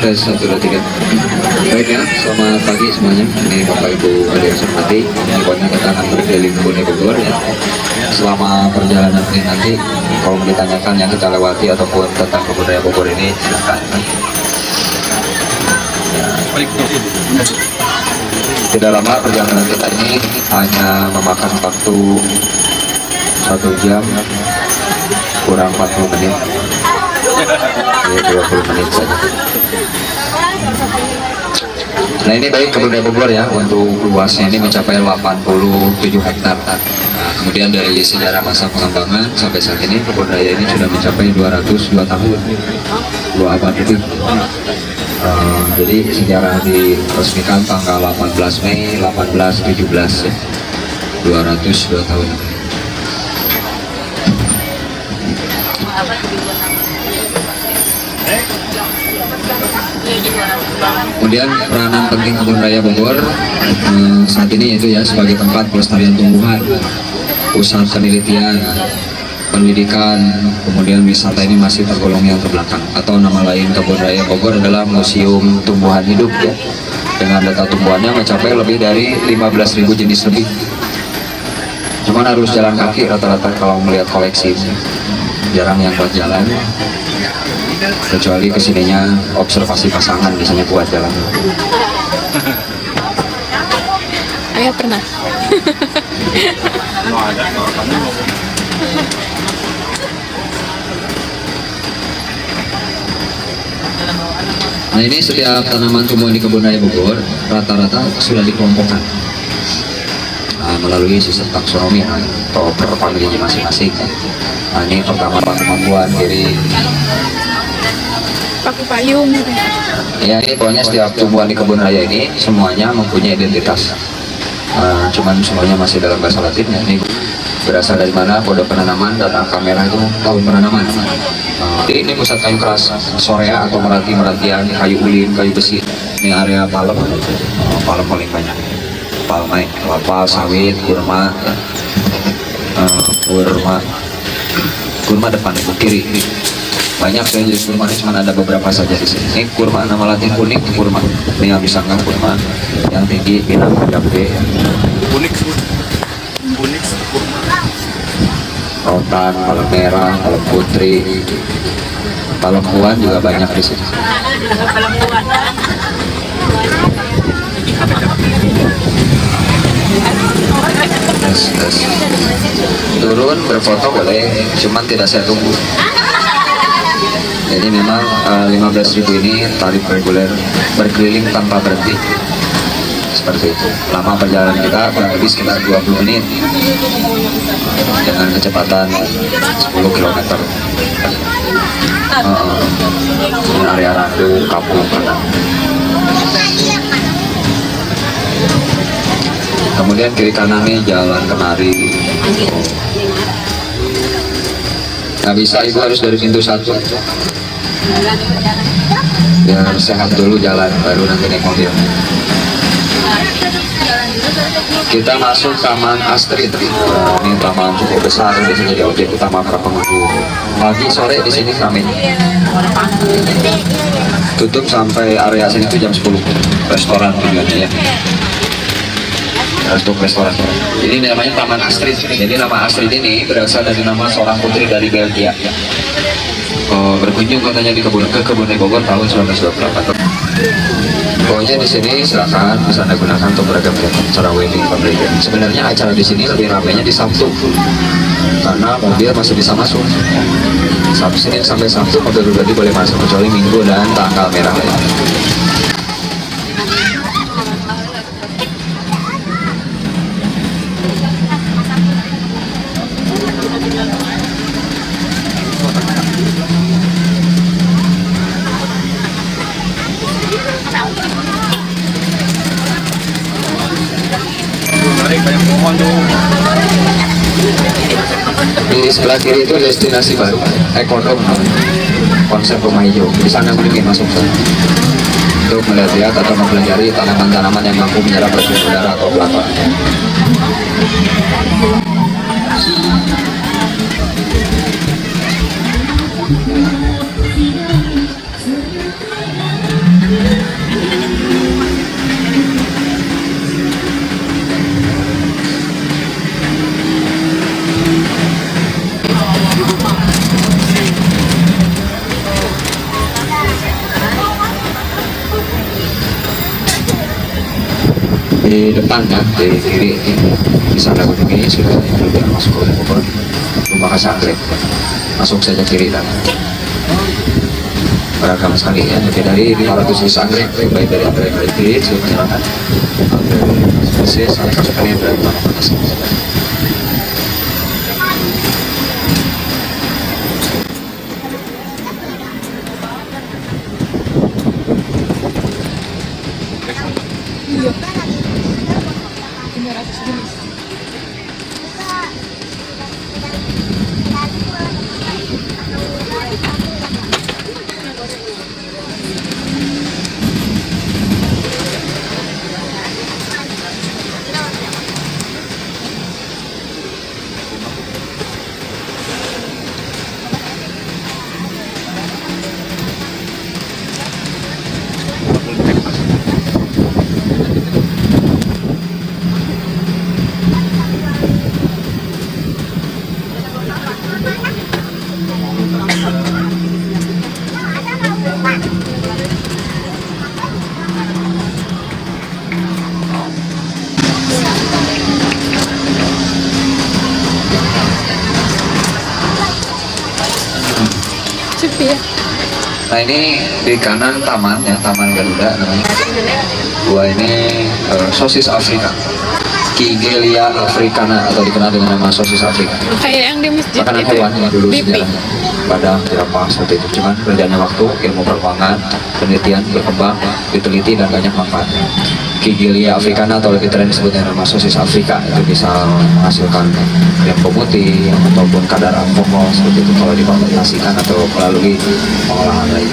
tes 1 2 3. Baik ya, selamat pagi semuanya. Ini Bapak Ibu ada yang hormati. Pokoknya kita akan berkeliling kebun Bogor ya. Selama perjalanan ini nanti, kalau ditanyakan yang kita lewati ataupun tentang kebun raya Bogor ini, silakan. Tidak lama perjalanan kita ini hanya memakan waktu 1 jam kurang 40 menit. Ya, 20 menit saja. Nah ini baik kebun raya Bogor ya, untuk luasnya ini mencapai 87 hektar. Nah, kemudian dari sejarah masa pengembangan sampai saat ini kebun raya ini sudah mencapai 202 tahun, 2 abad lebih. Jadi sejarah diresmikan tanggal 18 Mei 1817 ya, 202 tahun. Kemudian peranan penting kebun raya Bogor saat ini yaitu ya sebagai tempat pelestarian tumbuhan, pusat penelitian, pendidikan, kemudian wisata ini masih tergolong yang terbelakang. Atau nama lain kebun raya Bogor adalah Museum Tumbuhan Hidup ya, dengan data tumbuhannya mencapai lebih dari 15.000 jenis lebih. Cuman harus jalan kaki rata-rata kalau melihat koleksi, jarang yang buat jalan. Kecuali kesininya observasi pasangan biasanya buat jalan. Ayah pernah. Nah ini setiap tanaman tumbuhan di kebun raya Bogor rata-rata sudah dikelompokkan melalui sistem taksonomi atau per familinya masing-masing. Nah ini pertama kemampuan diri. Pakai payung. Ya ini pokoknya setiap tumbuhan di kebun raya ini semuanya mempunyai identitas. Cuman semuanya masih dalam bahasa Latin ya. Ini berasal dari mana, kode penanaman dan angka merah itu tahun penanaman. Ini pusat kayu keras, sorea atau meranti-merantian, kayu ulin, kayu besi. Ini area palem, palem paling banyak. Palem, kelapa, sawit, kurma, kurma depan itu kiri. Banyak saya jenis kurma, cuma ada beberapa saja di sini. Ini kurma nama Latin kuning, kurma. Ini yang bisa nggak kurma yang tinggi, pinang, jambe. Unik kurma. Rotan, palem merah, palem putri, palem puan juga banyak di sini. Yes. Turun berfoto boleh, cuman tidak saya tunggu. Jadi memang 15.000 ini tarif reguler berkeliling tanpa berhenti. Seperti itu. Lama perjalanan kita kurang lebih sekitar 20 menit dengan kecepatan 10 km. Ini area Randu, Kapung. Kemudian kiri kanannya jalan kemari. Nggak bisa, ibu harus dari pintu 1 biar sehat dulu jalan, baru nanti naik mobil. Kita masuk Taman Astrid. Ini taman cukup besar, di sini jadi objek utama para pengunjung. Pagi sore di sini ramai. Tutup sampai area sini tuh jam 10. Restoran tujuannya ya. Untuk restoran. Ini namanya Taman Astrid. Jadi nama Astrid ini berasal dari nama seorang putri dari Belgia. Berkunjung katanya di kebun raya Bogor tahun 1928. Pokoknya di sini silakan bisa Anda gunakan untuk beragam acara wedding fundraising. Sebenarnya acara di sini lebih ramainya di Sabtu karena mobil masih bisa masuk. Sabtu Senin sampai Sabtu mobil pribadi boleh masuk kecuali Minggu dan tanggal merah. Banyak pohon tuh. Di sebelah kiri itu destinasi baru, Ekodom, konsep rumah hijau. Di sana mungkin masuk untuk melihat atau mempelajari tanaman-tanaman yang mampu menyerap oksigen udara atau plankton. di depan ya, di kiri di sana gunung ini sudah masuk ke Bogor, rumah Kasanggrek, masuk saja kiri dan beragam sekali ya, lebih dari 500 desa anggrek, baik dari anggrek kritis, penyerangan, anggrek spesies, sampai pasukan yang dari tanah panas. Iya. 500 jenis. Sepi ya. Nah ini di kanan taman ya, Taman Garuda namanya. Gua ini sosis Afrika, Kigelia africana atau dikenal dengan nama sosis Afrika. Kayak yang di masjid Makanan itu. hewan yang dulu Bipi. sejarahnya padang, jerapah seperti itu. Cuman berjalannya waktu, ilmu perkembangan, penelitian berkembang, diteliti dan banyak manfaatnya. Kigelia africana atau lebih keren disebutnya nama sosis Afrika itu bisa menghasilkan tempo putih ataupun kadar alkohol seperti itu kalau difermentasikan atau melalui pengolahan lain.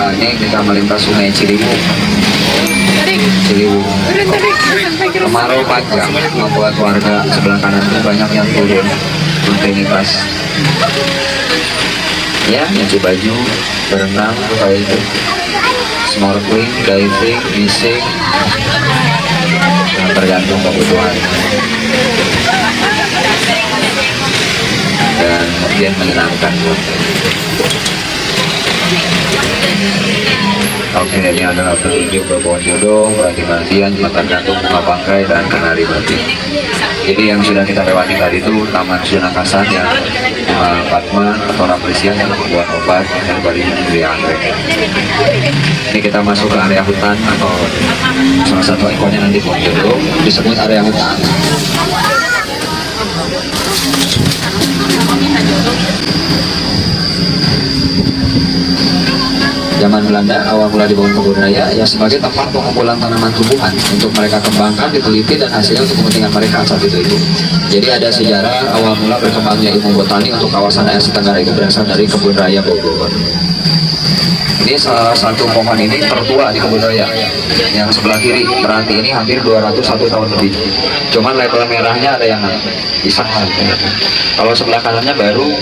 Nah, ini kita melintas Sungai Ciliwung. Tarik. Ciliwung. Udah tarik. Sampai ke rumah. Kemarau panjang membuat warga sebelah kanan itu banyak yang turun rutinitas. Ya, nyuci baju, berenang, kayak itu, snorkeling, diving, fishing, nah, tergantung kebutuhan. Dan kemudian menyenangkan. Oke, ini adalah petunjuk berpohon jodoh, perhati-perhatian, jembatan gantung, bunga bangkai, dan kenari berarti. Jadi yang sudah kita lewati tadi itu Taman Sunakasan yang Fatma atau Rapresian yang membuat obat yang dari anggrek. Ini kita masuk ke area hutan atau salah satu ikonnya nanti pohon jodoh disebut area hutan. Zaman Belanda awal mula dibangun kebun raya ya sebagai tempat pengumpulan tanaman tumbuhan untuk mereka kembangkan, diteliti dan hasilnya untuk kepentingan mereka saat itu. Jadi ada sejarah awal mula berkembangnya ilmu botani untuk kawasan Asia Tenggara itu berasal dari kebun raya Bogor. Ini salah satu pohon ini tertua di kebun raya yang sebelah kiri, berarti ini hampir 201 tahun lebih. Cuman label merahnya ada yang iseng. Kalau sebelah kanannya baru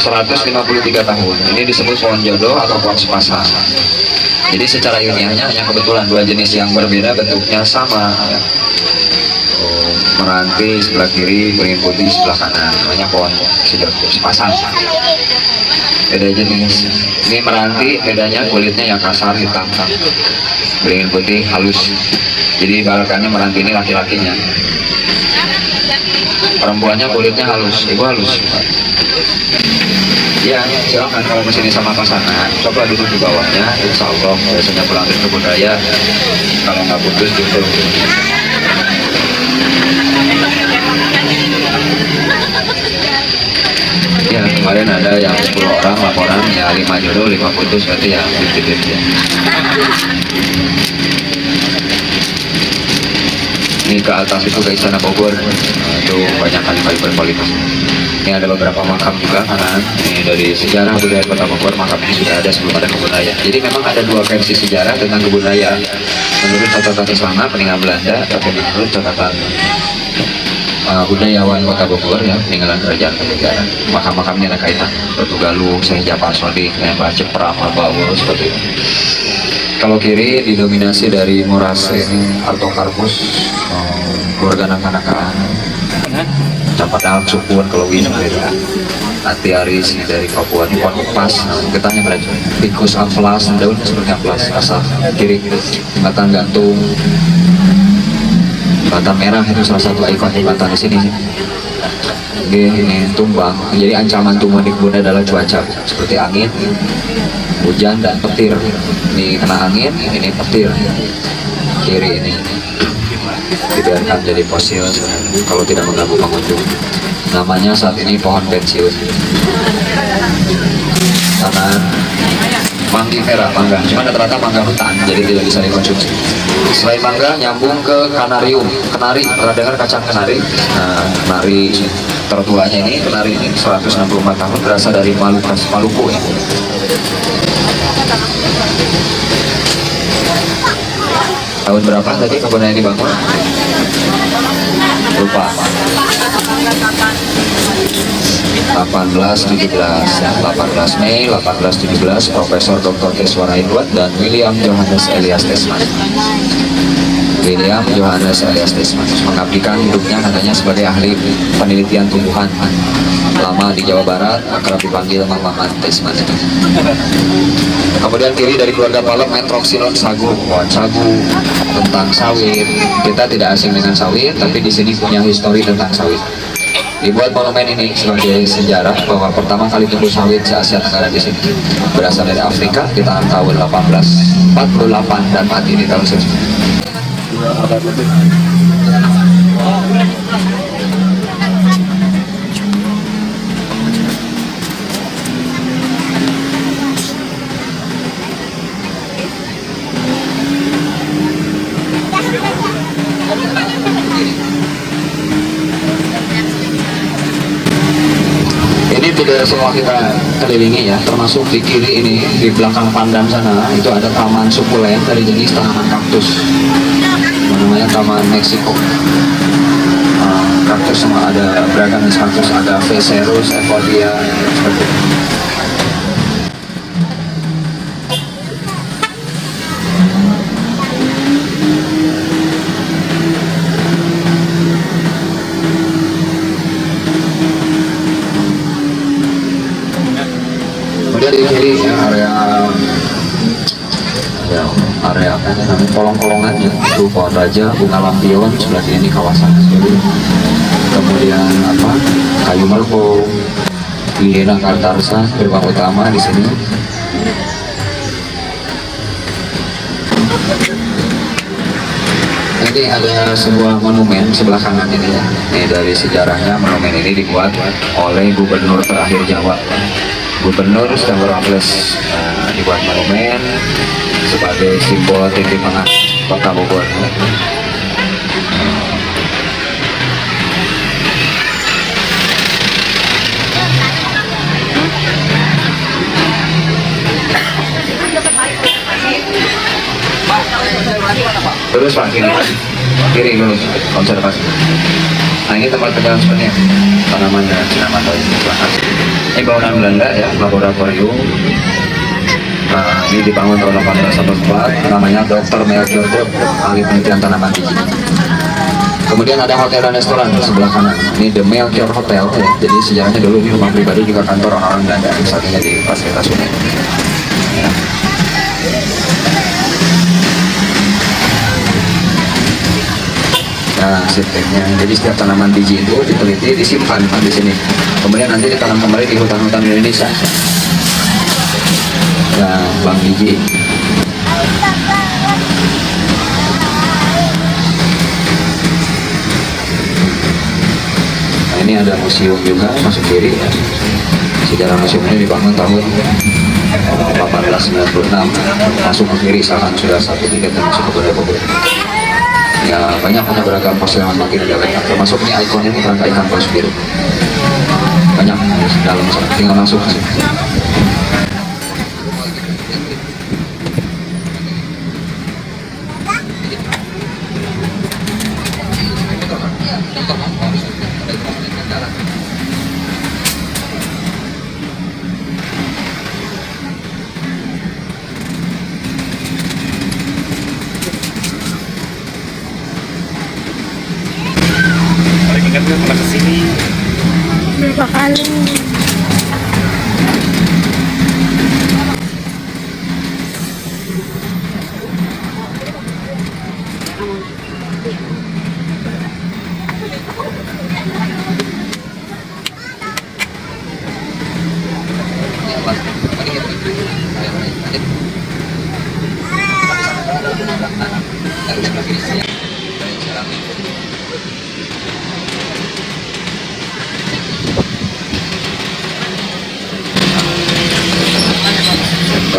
153 tahun. Ini disebut pohon jodoh atau pohon sepasang. Jadi secara ilmiahnya hanya kebetulan dua jenis yang berbeda bentuknya sama. Meranti sebelah kiri, beringin putih sebelah kanan. Namanya pohon sepasang. Beda jenis. Ini meranti, bedanya kulitnya yang kasar hitam, beringin putih halus. Jadi balakannya meranti ini laki-lakinya, perempuannya kulitnya halus, ibu halus. Ya, silakan kalau kesini sama pasangan, coba duduk di bawahnya. Insya Allah biasanya pulang dari kebun raya, kalau nggak putus justru. Ya kemarin ada yang 10 orang laporan ya 5 jodoh 5 putus berarti ya 50-50 ya. Ini ke atas itu ke Istana Bogor itu banyak kali berkualitas. Ini ada beberapa makam juga kanan. Ini dari sejarah budaya Kota Bogor, makam ini sudah ada sebelum ada kebun raya. Jadi memang ada dua versi sejarah tentang kebun raya. Menurut catatan istana peninggalan Belanda, tapi menurut catatan budayawan Kota Bogor ya, peninggalan kerajaan Pajajaran. Makam-makamnya ada kaitan Batu Galuh, Syekh Jafar Shodiq, Mbah Cepram, Baul seperti itu. Kalau kiri didominasi dari Murase, Artokarpus, keluarga anak-anakan, Capadal, Sukun, kalau ini beda. Atiaris dari Papua di pohon epas. Nah, kita hanya berarti Ficus amplas, daun seperti amplas, asal kiri, jembatan gantung, jembatan merah itu salah satu ikon jembatan di sini. Oke, ini tumbang. Jadi ancaman tumbuh di kebun adalah cuaca seperti angin, hujan dan petir. Ini kena angin, ini petir. Kiri ini dibiarkan jadi fosil kalau tidak mengganggu pengunjung. Namanya saat ini pohon pensiun. Kanan Mangifera, mangga. Cuma rata-rata mangga hutan, jadi tidak bisa dikonsumsi. Selain mangga, nyambung ke kanarium. Kenari, pernah dengar kacang kenari? Nah, kenari tertuanya ini, kenari ini 164 tahun, berasal dari Maluku ya. Tahun berapa tadi kebunnya dibangun? Lupa. 1817 ya, 18 Mei 1817 Profesor Dr. Keswara Indwat dan William Johannes Elias Desman. William Johannes Elias Desman mengabdikan hidupnya katanya sebagai ahli penelitian tumbuhan lama di Jawa Barat, akrab dipanggil Mang Maman Desman. Kemudian kiri dari keluarga Palem Metroxylon sagu, pohon sagu, tentang sawit. Kita tidak asing dengan sawit, tapi di sini punya histori tentang sawit. Dibuat monumen ini sebagai sejarah bahwa pertama kali tumbuh sawit di Asia Tenggara di sini berasal dari Afrika di tahun 1848 dan mati di tahun 1900. Ini tidak semua kita kelilingi ya, termasuk di kiri ini, di belakang Pandan sana itu ada taman sukulen dari jenis tanaman kaktus, namanya Taman Meksiko. Kaktus semua ada beragam jenis kaktus, ada Vecerus, Euphorbia, seperti itu. Kemudian di kiri ya, area apa namanya, kolong-kolongan ya, itu pohon raja, bunga lampion, sebelah sini kawasan. Kemudian apa, kayu melpo, Liliana Kartarsa, gerbang utama di sini. Ini ada sebuah monumen sebelah kanan ini ya. Ini dari sejarahnya, monumen ini dibuat oleh gubernur terakhir Jawa. Gubernur sedang beraples, dibuat monumen sebagai simbol titik tengah kota Bogor. Terus Pak, kiri lurus konservasi. Nah, ini tempat sebenarnya tanaman dan tanaman ini bangunan Belanda ya, laboratorium. Nah, ini dibangun tahun 1814, namanya Dr. Melchior Groth, ahli penelitian tanaman biji. Kemudian ada hotel dan restoran di sebelah kanan. Ini The Melchior Hotel ya. Jadi sejarahnya dulu ini rumah pribadi juga kantor orang-orang Belanda, satunya di fasilitas unit. Ya. Nah, sistemnya. Jadi setiap tanaman biji itu diteliti, disimpan di sini. Kemudian nanti ditanam kembali di hutan-hutan Indonesia. Nah, bank biji. Nah, ini ada museum juga masuk kiri. Ya. Sejarah museum ini dibangun tahun 1896. Masuk ke kiri, misalkan sudah satu tiket yang masuk ke Bogor. Ya, banyak punya beragam fosil yang makin ada banyak, termasuk ini ikon ini kerangka ikan paus biru banyak di dalam sana, tinggal masuk aja. Kan pernah kesini berapa kali?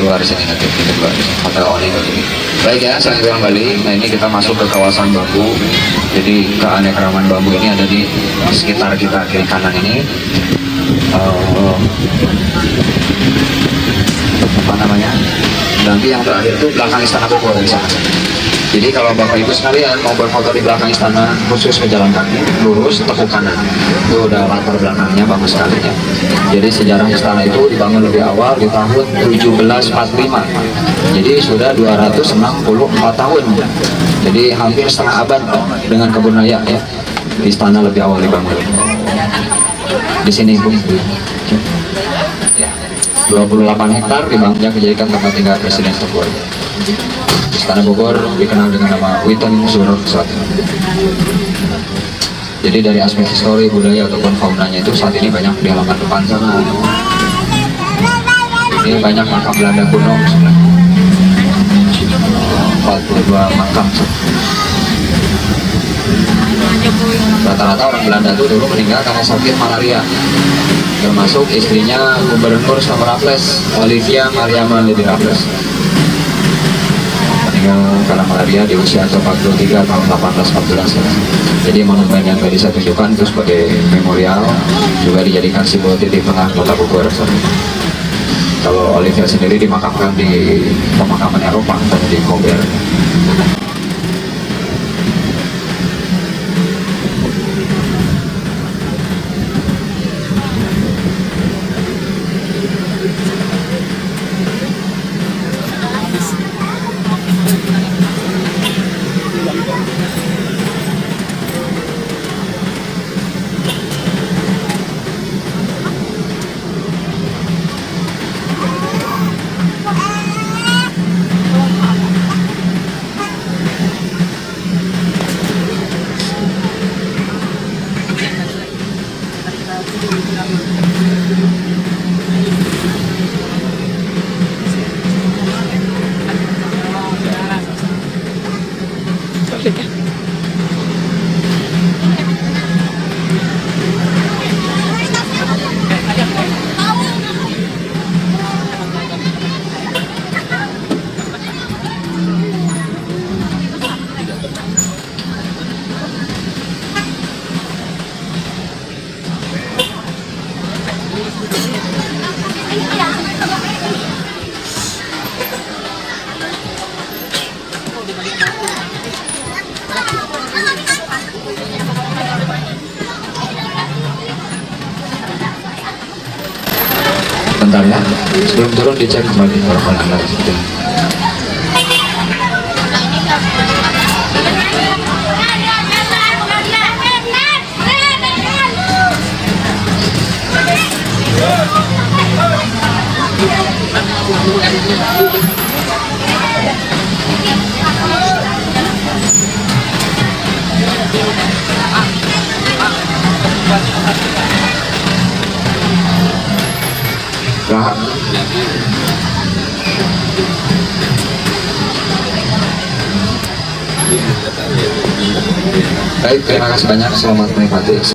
keluar sini nanti kita keluar hotel Oli. Baik ya, saya kembali. Nah ini kita masuk ke kawasan bambu. Jadi keanekaragaman bambu ini ada di sekitar kita kiri kanan ini. Apa namanya? Nanti yang terakhir itu belakang Istana Bogor di sana. Jadi kalau Bapak Ibu sekalian mau berfoto di belakang istana, khusus pejalan kaki, lurus tekuk kanan. Itu udah latar belakangnya bagus sekali ya. Jadi sejarah istana itu dibangun lebih awal di tahun 1745. Jadi sudah 264 tahun. Jadi hampir setengah abad dengan kebun raya ya. Istana lebih awal dibangun. Di sini Bu. Ya. 28 hektar dibangunnya dijadikan tempat tinggal Presiden Jokowi. Istana Bogor dikenal dengan nama Witan Surur Selatan. Jadi dari aspek histori, budaya ataupun faunanya itu saat ini banyak di halaman depan sana. Ini banyak makam Belanda kuno, 42 makam. Rata-rata orang Belanda itu dulu meninggal karena sakit malaria. Termasuk istrinya Gubernur Raffles, Olivia Mariama Lady Raffles. Meninggal karena malaria di usia 43 tahun 1814. Jadi monumen yang tadi saya tunjukkan itu sebagai memorial juga dijadikan simbol titik tengah kota Bogor. Kalau Olivia sendiri dimakamkan di pemakaman Eropa atau di Kober. Bentar ya, sebelum turun dicek kembali orang Anda itu. Baik, terima kasih banyak. Selamat menikmati.